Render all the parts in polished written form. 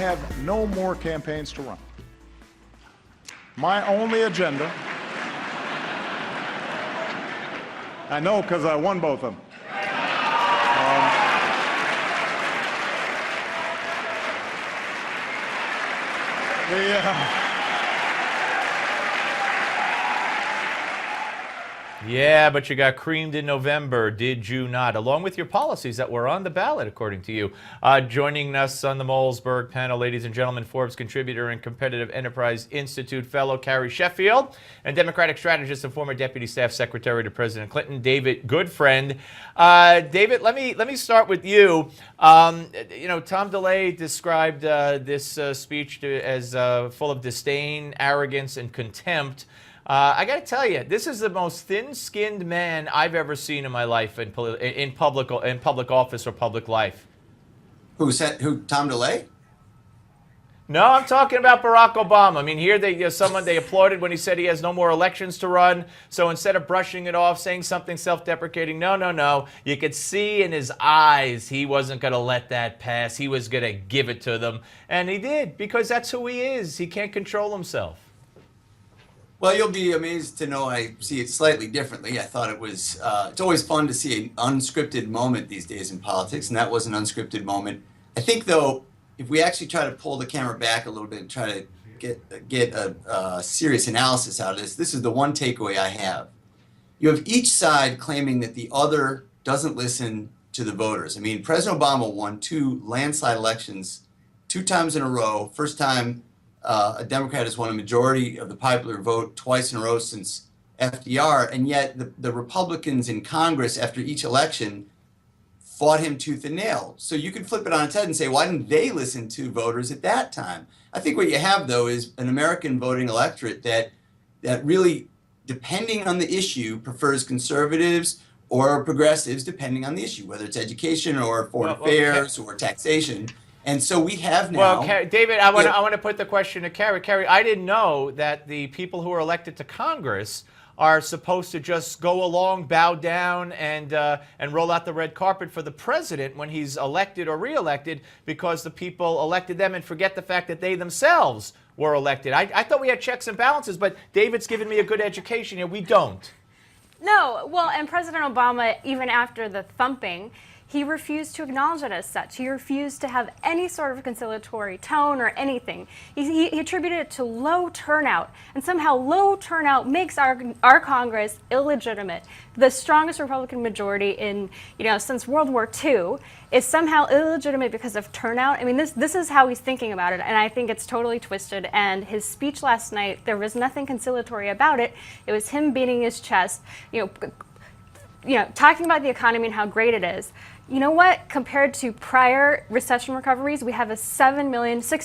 have no more campaigns to run. My only agenda, I know because I won both of them. Yeah, but you got creamed in November, did you not? Along with your policies that were on the ballot, according to you. Joining us on the Malzberg panel, ladies and gentlemen, Forbes contributor and Competitive Enterprise Institute fellow Carrie Sheffield, and Democratic strategist and former Deputy Staff Secretary to President Clinton, David Goodfriend. David, let me start with you. Tom DeLay described this speech as full of disdain, arrogance, and contempt. I got to tell you, this is the most thin-skinned man I've ever seen in my life in public office or public life. Who, Tom DeLay? No, I'm talking about Barack Obama. I mean, here they applauded when he said he has no more elections to run. So instead of brushing it off, saying something self-deprecating, no. You could see in his eyes he wasn't going to let that pass. He was going to give it to them. And he did, because that's who he is. He can't control himself. Well, you'll be amazed to know I see it slightly differently. I thought it was, it's always fun to see an unscripted moment these days in politics, and that was an unscripted moment. I think, though, if we actually try to pull the camera back a little bit and try to get a serious analysis out of this is the one takeaway I have. You have each side claiming that the other doesn't listen to the voters. I mean, President Obama won 2 landslide elections 2 times in a row. First time a Democrat has won a majority of the popular vote twice in a row since FDR, and yet the Republicans in Congress after each election fought him tooth and nail. So you could flip it on its head and say, why didn't they listen to voters at that time? I think what you have, though, is an American voting electorate that really, depending on the issue, prefers conservatives or progressives, depending on the issue, whether it's education or foreign affairs or taxation. And so we have now. Well, David, I want to put the question to Carrie. Carrie, I didn't know that the people who are elected to Congress are supposed to just go along, bow down, and roll out the red carpet for the president when he's elected or reelected, because the people elected them and forget the fact that they themselves were elected. I thought we had checks and balances, but David's given me a good education here. We don't. No, well, and President Obama, even after the thumping, he refused to acknowledge it as such. He refused to have any sort of conciliatory tone or anything. He attributed it to low turnout, and somehow low turnout makes our Congress illegitimate. The strongest Republican majority in, since World War II is somehow illegitimate because of turnout. I mean, this is how he's thinking about it, and I think it's totally twisted. And his speech last night, there was nothing conciliatory about it. It was him beating his chest, talking about the economy and how great it is. You know what? Compared to prior recession recoveries, we have a 6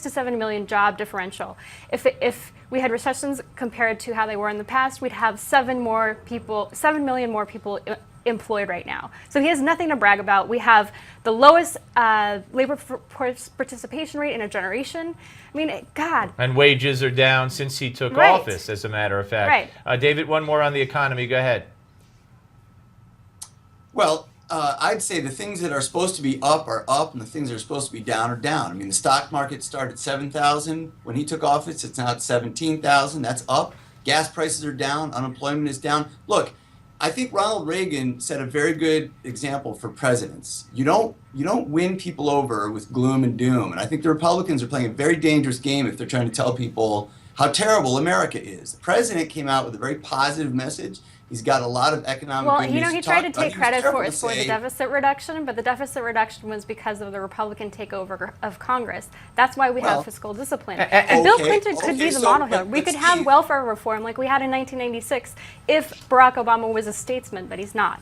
to 7 million job differential. If we had recessions compared to how they were in the past, we'd have 7 million more people employed right now. So he has nothing to brag about. We have the lowest labor participation rate in a generation. I mean, God. And wages are down since he took office, as a matter of fact. Right. David, one more on the economy. Go ahead. Well, I'd say the things that are supposed to be up are up, and the things that are supposed to be down are down. I mean, the stock market started at 7,000 when he took office. It's now at 17,000. That's up. Gas prices are down. Unemployment is down. Look, I think Ronald Reagan set a very good example for presidents. You don't win people over with gloom and doom. And I think the Republicans are playing a very dangerous game if they're trying to tell people how terrible America is. The president came out with a very positive message. He's got a lot of economic good news. Well, he tried to take credit for the deficit reduction, but the deficit reduction was because of the Republican takeover of Congress. That's why we have fiscal discipline. And Bill Clinton could be the model here. We could have welfare reform like we had in 1996 if Barack Obama was a statesman, but he's not.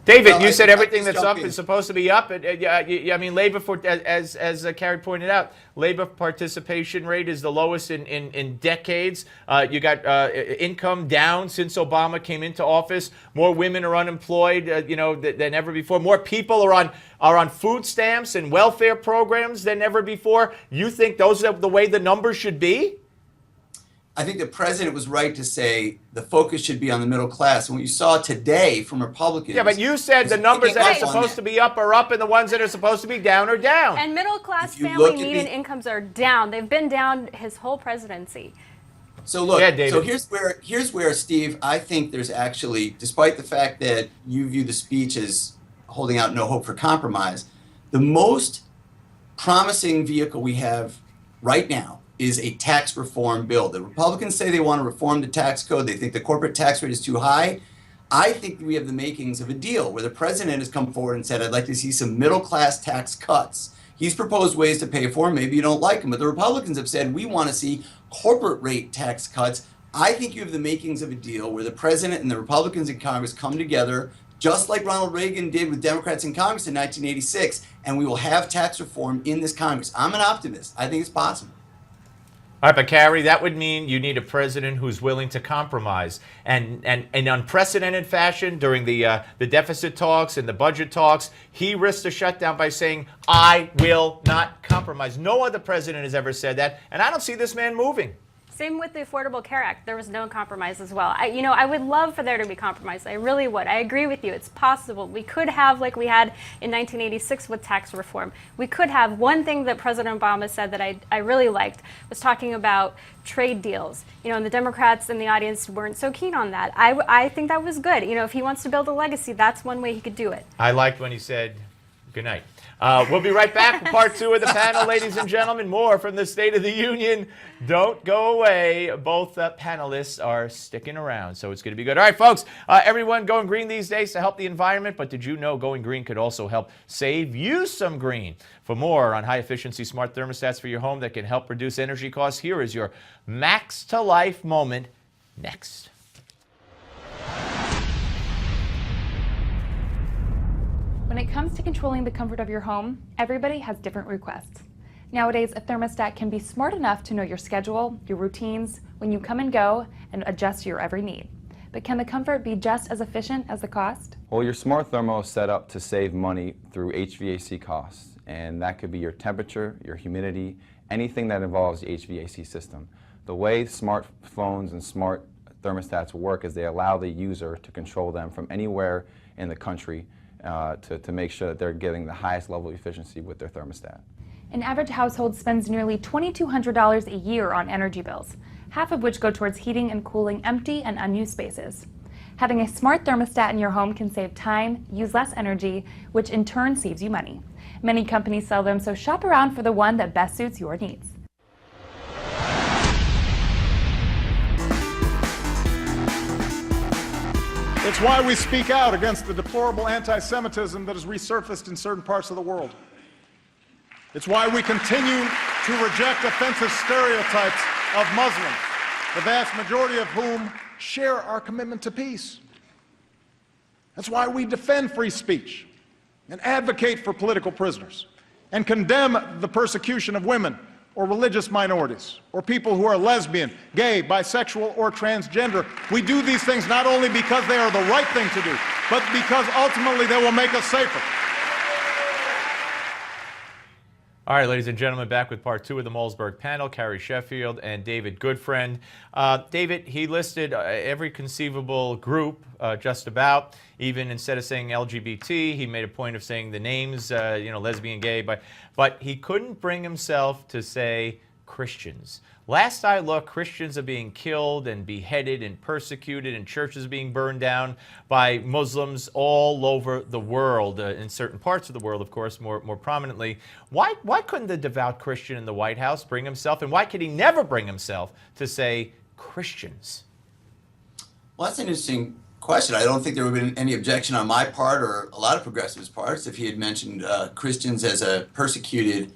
David, you said everything that's up is supposed to be up. I mean, labor, as Carrie pointed out, labor participation rate is the lowest in decades. You got income down since Obama came into office. More women are unemployed, than ever before. More people are on food stamps and welfare programs than ever before. You think those are the way the numbers should be? I think the president was right to say the focus should be on the middle class. And what you saw today from Republicans. Yeah, but you said the numbers that are supposed to be up are up and the ones that are supposed to be down are down. And middle class family median incomes are down. They've been down his whole presidency. So look, yeah, David. So here's where, Steve, I think there's actually, despite the fact that you view the speech as holding out no hope for compromise, the most promising vehicle we have right now is a tax reform bill. The Republicans say they want to reform the tax code. They think the corporate tax rate is too high. I think we have the makings of a deal where the president has come forward and said, I'd like to see some middle class tax cuts. He's proposed ways to pay for them. Maybe you don't like them, but the Republicans have said, we want to see corporate rate tax cuts. I think you have the makings of a deal where the president and the Republicans in Congress come together, just like Ronald Reagan did with Democrats in Congress in 1986, and we will have tax reform in this Congress. I'm an optimist. I think it's possible. All right, but Carrie, that would mean you need a president who's willing to compromise. And in unprecedented fashion during the deficit talks and the budget talks, he risked a shutdown by saying, I will not compromise. No other president has ever said that, and I don't see this man moving. Same with the Affordable Care Act. There was no compromise as well. I would love for there to be compromise. I really would. I agree with you. It's possible. We could have, like we had in 1986 with tax reform, we could have one thing that President Obama said that I really liked was talking about trade deals. And the Democrats in the audience weren't so keen on that. I think that was good. If he wants to build a legacy, that's one way he could do it. I liked when he said, good night. We'll be right back with part 2 of the panel, ladies and gentlemen. More from the State of the Union. Don't go away. Both panelists are sticking around, so it's going to be good. All right, folks, everyone going green these days to help the environment, but did you know going green could also help save you some green? For more on high-efficiency smart thermostats for your home that can help reduce energy costs, here is your Max to Life moment next. When it comes to controlling the comfort of your home, everybody has different requests. Nowadays, a thermostat can be smart enough to know your schedule, your routines, when you come and go, and adjust to your every need. But can the comfort be just as efficient as the cost? Well, your smart thermo is set up to save money through HVAC costs, and that could be your temperature, your humidity, anything that involves the HVAC system. The way smartphones and smart thermostats work is they allow the user to control them from anywhere in the country to make sure that they're getting the highest level of efficiency with their thermostat. An average household spends nearly $2,200 a year on energy bills, half of which go towards heating and cooling empty and unused spaces. Having a smart thermostat in your home can save time, use less energy, which in turn saves you money. Many companies sell them, so shop around for the one that best suits your needs. It's why we speak out against the deplorable anti-Semitism that has resurfaced in certain parts of the world. It's why we continue to reject offensive stereotypes of Muslims, the vast majority of whom share our commitment to peace. That's why we defend free speech and advocate for political prisoners and condemn the persecution of women or religious minorities, or people who are lesbian, gay, bisexual, or transgender. We do these things not only because they are the right thing to do, but because ultimately they will make us safer. All right, ladies and gentlemen, back with part 2 of the Malzberg panel, Carrie Sheffield and David Goodfriend. David, he listed every conceivable group, just about. Even instead of saying LGBT, he made a point of saying the names, lesbian, gay, but he couldn't bring himself to say Christians. Last I looked, Christians are being killed and beheaded and persecuted, and churches being burned down by Muslims all over the world, in certain parts of the world, of course, more prominently. Why couldn't the devout Christian in the White House bring himself, and why could he never bring himself to say Christians? Well, that's an interesting question. I don't think there would have been any objection on my part or a lot of progressives' parts if he had mentioned Christians as a persecuted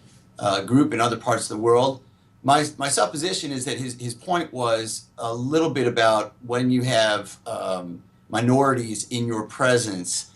group in other parts of the world. My supposition is that his point was a little bit about when you have minorities in your presence,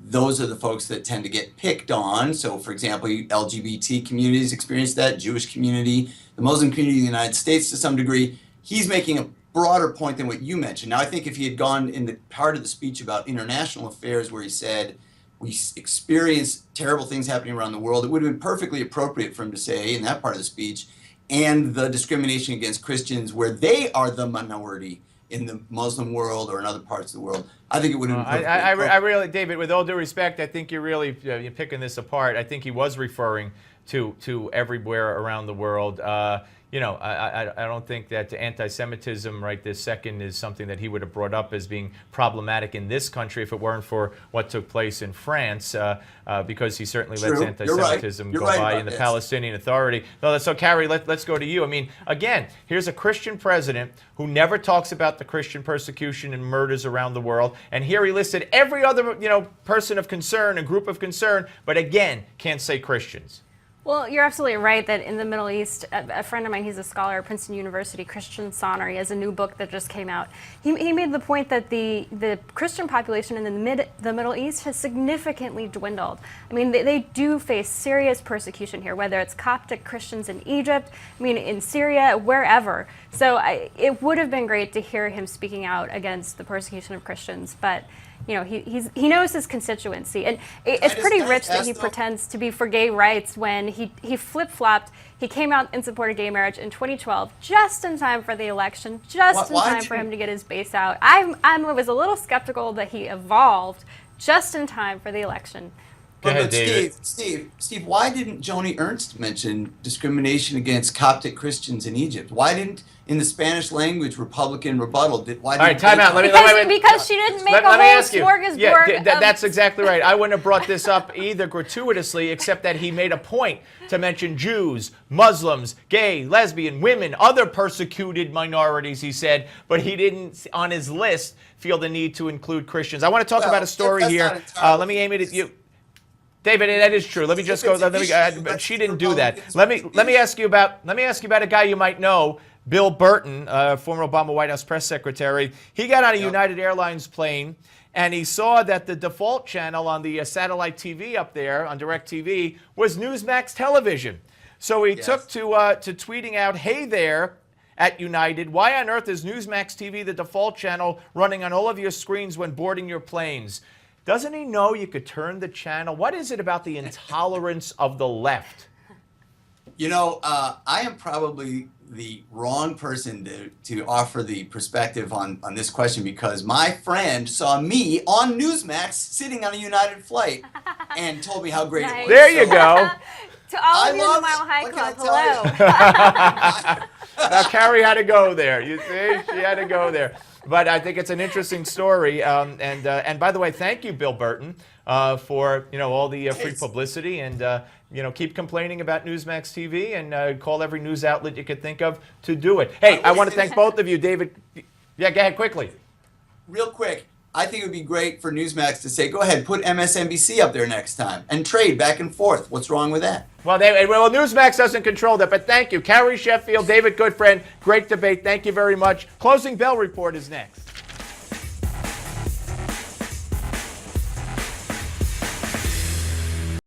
those are the folks that tend to get picked on. So, for example, LGBT communities experience that, Jewish community, the Muslim community in the United States to some degree. He's making a broader point than what you mentioned. Now, I think if he had gone in the part of the speech about international affairs where he said, we experience terrible things happening around the world, it would have been perfectly appropriate for him to say in that part of the speech, and the discrimination against Christians where they are the minority in the Muslim world or in other parts of the world, I think it would have been I really, David, with all due respect, I think you're really you're picking this apart. I think he was referring to everywhere around the world. I don't think that anti-Semitism right this second is something that he would have brought up as being problematic in this country if it weren't for what took place in France, because he certainly lets anti-Semitism go by in the Palestinian Authority. So, Carrie, let's go to you. I mean, again, here's a Christian president who never talks about the Christian persecution and murders around the world, and here he listed every other person of concern, a group of concern, but again, can't say Christians. Well, you're absolutely right that in the Middle East, a friend of mine, he's a scholar at Princeton University, Christian Sonner, he has a new book that just came out. He made the point that the Christian population in the Middle East has significantly dwindled. I mean, they do face serious persecution here, whether it's Coptic Christians in Egypt, I mean, in Syria, wherever. So it would have been great to hear him speaking out against the persecution of Christians, but he knows his constituency, and it's pretty rich that he pretends to be for gay rights when he flip-flopped. He came out in support of gay marriage in 2012, just in time for the election, just in time for him to get his base out. I was a little skeptical that he evolved just in time for the election. Go ahead, David. Steve, why didn't Joni Ernst mention discrimination against Coptic Christians in Egypt? Why didn't, in the Spanish language Republican rebuttal, all right, time out. Because she didn't make a whole smorgasbord. Yeah, that's exactly right. I wouldn't have brought this up either gratuitously, except that he made a point to mention Jews, Muslims, gay, lesbian, women, other persecuted minorities, he said, but he didn't, on his list, feel the need to include Christians. I want to talk about a story here. Let me aim it at you. David, that is true. Let me just go. She didn't do that. Let me ask you about a guy you might know, Bill Burton, former Obama White House press secretary. He got on a United Airlines plane, and he saw that the default channel on the satellite TV up there on DirecTV was Newsmax Television. So he took to tweeting out, "Hey there." At United, why on earth is Newsmax TV the default channel running on all of your screens when boarding your planes? Doesn't he know you could turn the channel? What is it about the intolerance of the left? I am probably the wrong person to offer the perspective on this question, because my friend saw me on Newsmax sitting on a United flight and told me how great it was. There you go. To all of you in the Mile High Club, hello. Now, Carrie had to go there. You see, she had to go there. But I think it's an interesting story. And by the way, thank you, Bill Burton, for all the free publicity, and keep complaining about Newsmax TV, and call every news outlet you could think of to do it. Hey, I want to thank both of you, David. Yeah, go ahead quickly. Real quick. I think it would be great for Newsmax to say, go ahead, put MSNBC up there next time and trade back and forth. What's wrong with that? Well, Newsmax doesn't control that, but thank you. Carrie Sheffield, David Goodfriend, great debate. Thank you very much. Closing bell report is next.